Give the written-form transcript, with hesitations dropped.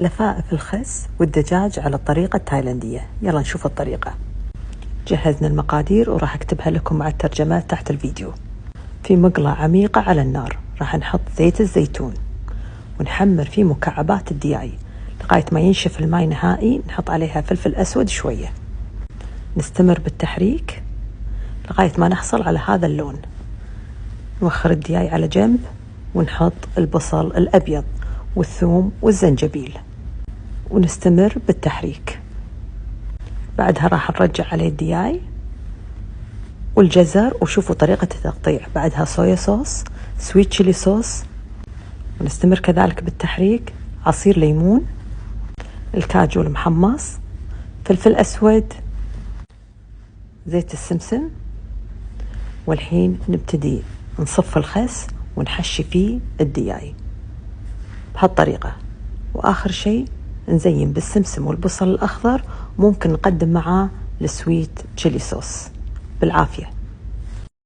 لفائف الخس والدجاج على الطريقة التايلاندية. يلا نشوف الطريقة. جهزنا المقادير وراح اكتبها لكم مع الترجمات تحت الفيديو. في مقلاة عميقة على النار راح نحط زيت الزيتون ونحمر فيه مكعبات الدياي لغاية ما ينشف الماء نهائي. نحط عليها فلفل أسود شوية، نستمر بالتحريك لغاية ما نحصل على هذا اللون. نوخر الدياي على جنب ونحط البصل الأبيض والثوم والزنجبيل ونستمر بالتحريك. بعدها راح نرجع عليه الدياي والجزر، وشوفوا طريقة التقطيع. بعدها صويا صوص، سويت تشيلي صوص، ونستمر كذلك بالتحريك. عصير ليمون، الكاجو المحمص، فلفل أسود، زيت السمسم. والحين نبتدي نصف الخس ونحشي فيه الدياي بهالطريقة. وآخر شيء نزين بالسمسم والبصل الأخضر، ممكن نقدم معاه السويت تشيلي صوص. بالعافية.